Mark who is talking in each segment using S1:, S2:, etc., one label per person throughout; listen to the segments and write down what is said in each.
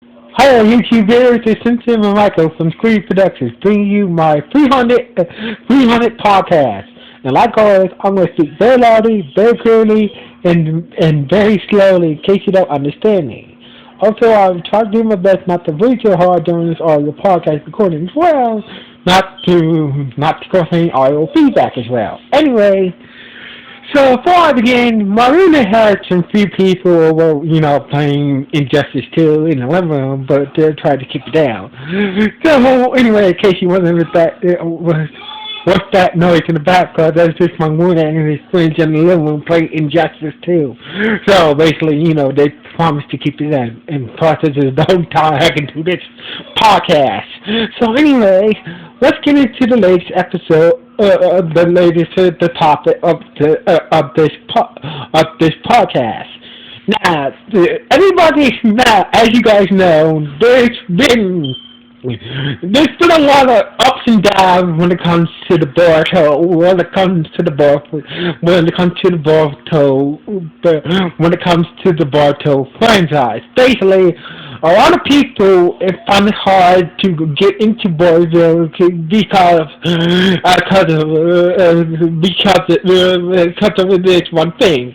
S1: Hello, YouTube viewers. It's Cynthia and Michael from Screen Productions, bringing you my 300 podcast. And like always, I'm going to speak very loudly, very clearly, and very slowly in case you don't understand me. Also, I'll try to do my best not to breathe too hard during this audio podcast recording as well, not to cause any audio feedback as well. Anyway. So before I begin, my roommate had some few people were, playing Injustice 2 in the living room, but they tried to keep it down. So anyway, in case you wondering if what's that noise in the background, that's just my roommate and his friends in the living room playing Injustice 2. So basically, they promised to keep it down. And process is the whole time I can do this podcast. So anyway, let's get into the latest episode. The topic of this podcast. Now, as you guys know, there's been a lot of ups and downs when it comes to the Boruto, when it comes to the Boruto franchise. Basically, a lot of people find it hard to get into Boruto because of this one thing.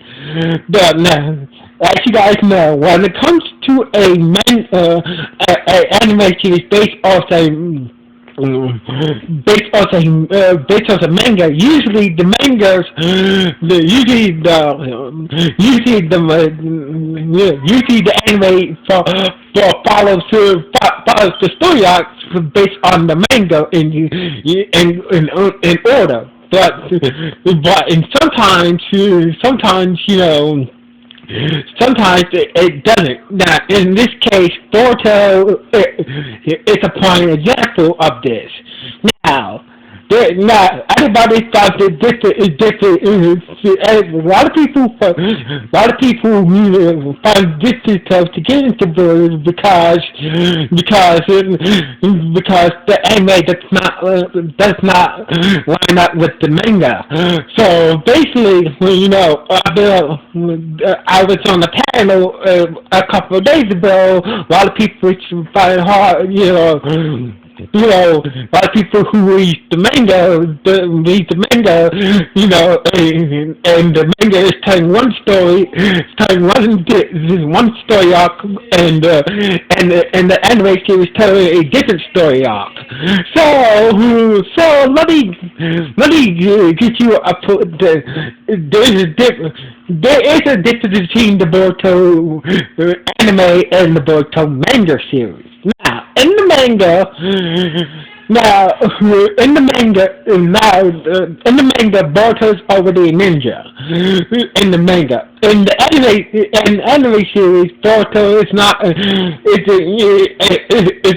S1: But now, as you guys know, when it comes to a anime series based off a manga, usually the mangas, usually the anime follows the story arcs based on the manga in order. But sometimes it doesn't. Now, in this case, Boruto is a prime example of this. Now, everybody thought that this is different. A lot of people find this difficult to get into Boruto because the anime does not line up with the manga. So basically, I was on a panel a couple of days ago. A lot of people find it hard, a lot of people who read the manga, and the manga is telling one story, one story arc, and the anime series telling a different story arc. So let me get you there is a difference between the Boruto anime and the Boruto manga series. Now, in the manga, Boruto's already a ninja. In the manga, in the anime series, Boruto is not is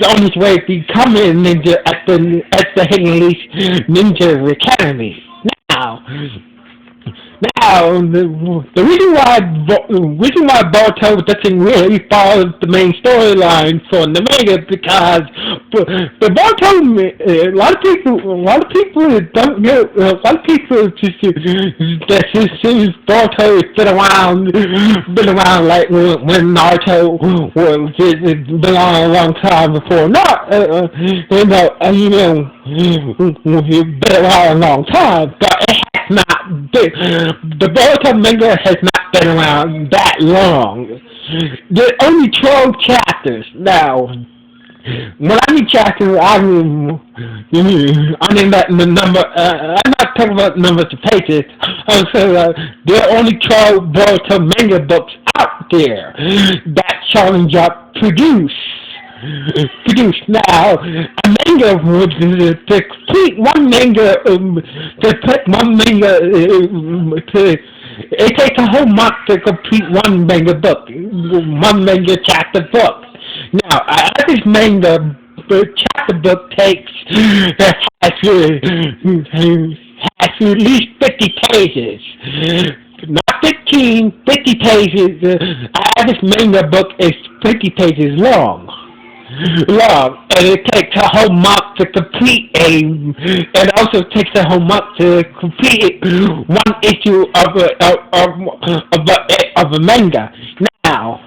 S1: on his way to becoming a ninja at the Hidden Leash Ninja Academy. Now, the reason why Boruto doesn't really follow the main storyline for the manga is because the Boruto, a lot of people don't know. A lot of people just Boruto has been around like when Naruto was been on a long time before. He's been around a long time, but it has not been. The Boruto manga has not been around that long. There's only 12 chapters. Now, when I mean chapters, I mean that the number. I'm not talking about numbers of pages. I'm saying there are only 12 Boruto manga books out there that Shonen Jump produced now. A manga to complete one manga it takes a whole month to complete one manga book, one manga chapter book. Now, this manga chapter book has at least 50 pages. Not 15, 50 pages. This manga book is 50 pages long, and it takes a whole month to complete and also takes a whole month to complete one issue of a manga. Now,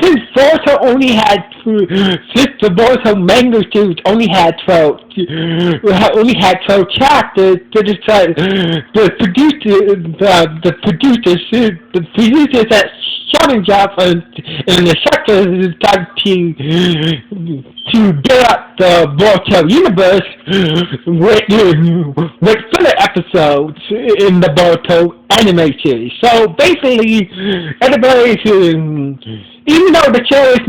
S1: Since Boruto only had, since the Boruto manga series only had 12 chapters, they decided, the producers at Shonen Jump and the sectors decided to build up the Boruto universe with filler episodes in the Boruto anime series. So basically, everybody's even though the show is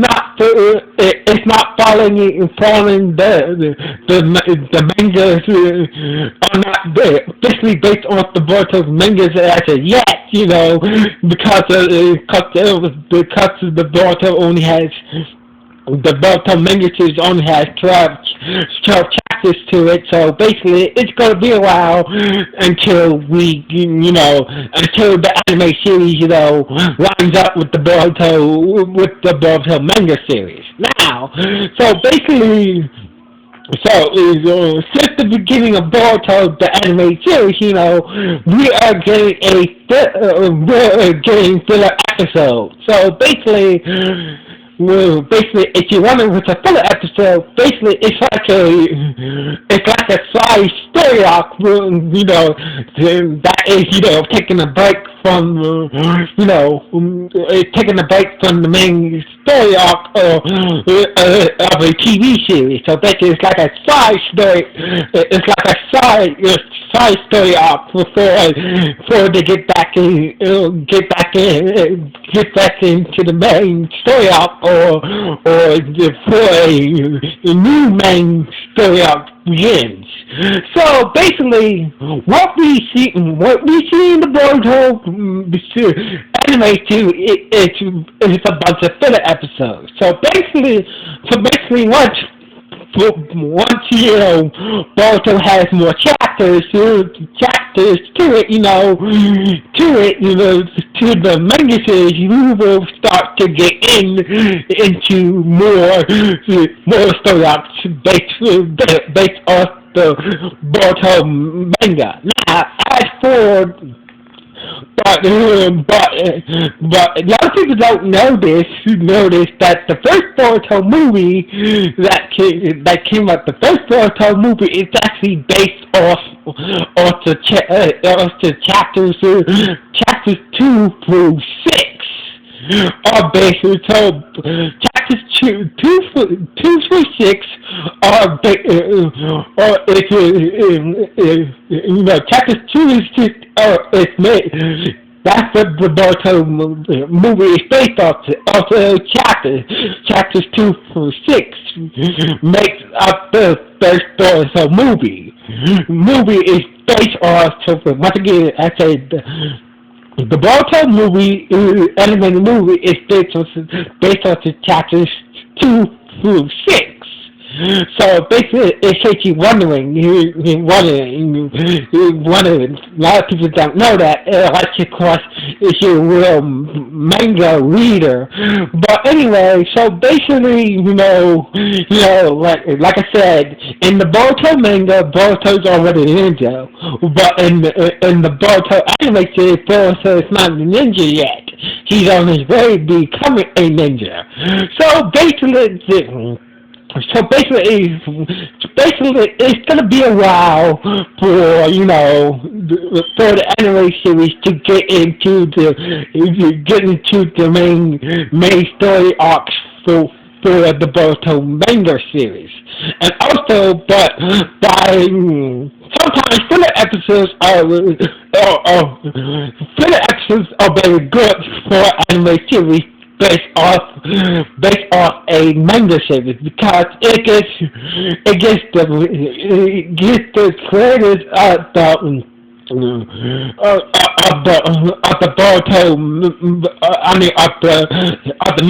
S1: not following the mangas are not basically based on the Boruto mangas as of yet, because the Boruto only has. The Boruto manga series only has 12 chapters to it, so basically it's going to be a while until until the anime series, lines up with the Boruto manga series. Now, so basically, since the beginning of Boruto, the anime series, we are getting filler episodes. So basically, if you're wondering what's a filler episode, basically it's like a side story arc, that is, taking a break from, taking a break from the main story arc of a TV series. So basically it's like a side story, it's like a side story arc before they get back into the main story arc, or before a new main story arc begins. So basically, what we see in the Boruto anime too is a bunch of filler episodes. So basically once Boruto has more chapters to it, to the manga series, you will start to get into more story arcs based off the Boruto manga. Now, as for but a lot of people don't notice that the first Boruto movie that came out, the first Boruto movie is actually based off the chapters 2 through 6. Are based, so chapters 2 through 6 are chapters 2 is made. That's what the Boruto movie is based off. Also, chapters 2 through 6 makes up the first Boruto movie. Movie is based off. So once again, I said. The Boruto movie, animated movie, is based on the chapters 2 through 6. So basically, in case you're wondering, a lot of people don't know that, unless of course, if you're a real manga reader. But anyway, so basically, like I said, in the Boruto manga, Boruto's already a ninja, but in the Boruto anime series, Boruto is not a ninja yet. He's on his way to becoming a ninja. So basically, it's gonna be a while for the anime series to get into the main story arcs for the Boruto manga series, and also, but by sometimes filler episodes are very good for anime series based off a manga series, because it gets the creators of the Boruto, of the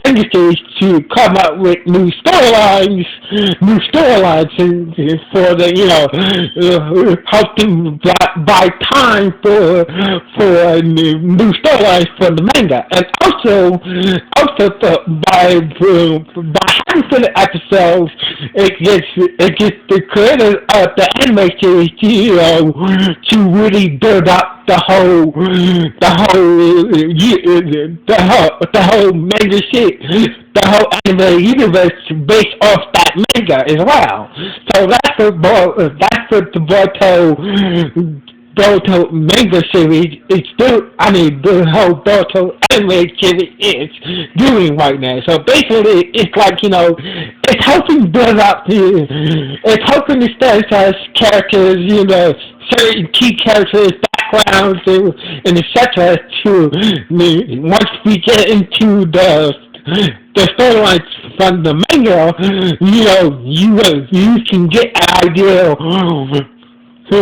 S1: manga series to come up with new storylines, and for the help them buy time for new storylines for the manga, and also by having filler episodes, it gets the creators of the anime series to really we build up the whole manga shit, the whole anime universe based off that manga as well. So that's what the Boruto manga series is the whole Boruto anime series is doing right now. So basically, it's like, it's helping build up it's helping establish characters, certain key characters, backgrounds, and etc. To once we get into the storylines from the manga, you can get an idea. You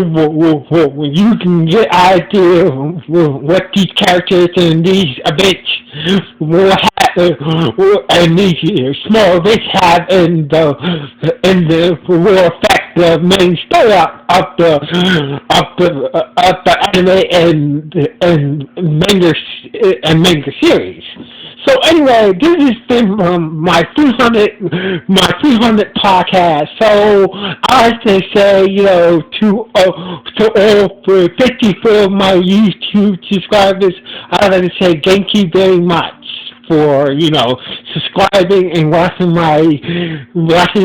S1: can get an idea what these characters and these events will have, and these small events have will affect the main story of the anime and manga series. So anyway, this has been my 300 podcast. So I like to say, to all 54 of my YouTube subscribers, I like to say thank you very much for subscribing and watching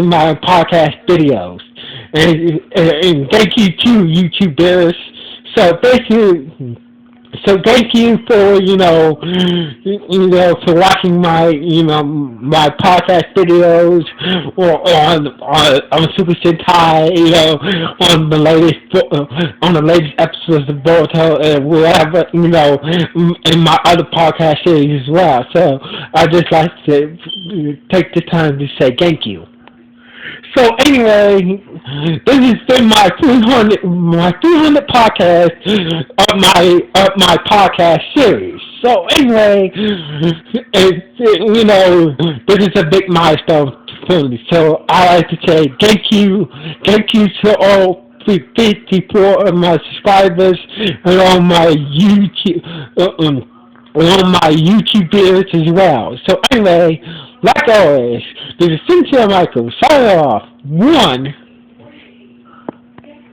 S1: my podcast videos, and thank you to YouTubers. So basically. So thank you for for watching my podcast videos or on Super Sentai, on the latest episodes of Boruto and whatever, in my other podcast series as well. So I just like to take the time to say thank you. So anyway, this has been my 300 podcast of my podcast series. So anyway, this is a big milestone for me. So I like to say thank you to all 54 of my subscribers and all my YouTube videos as well. So anyway, like always, this is Cynthia Michael signing off. 1.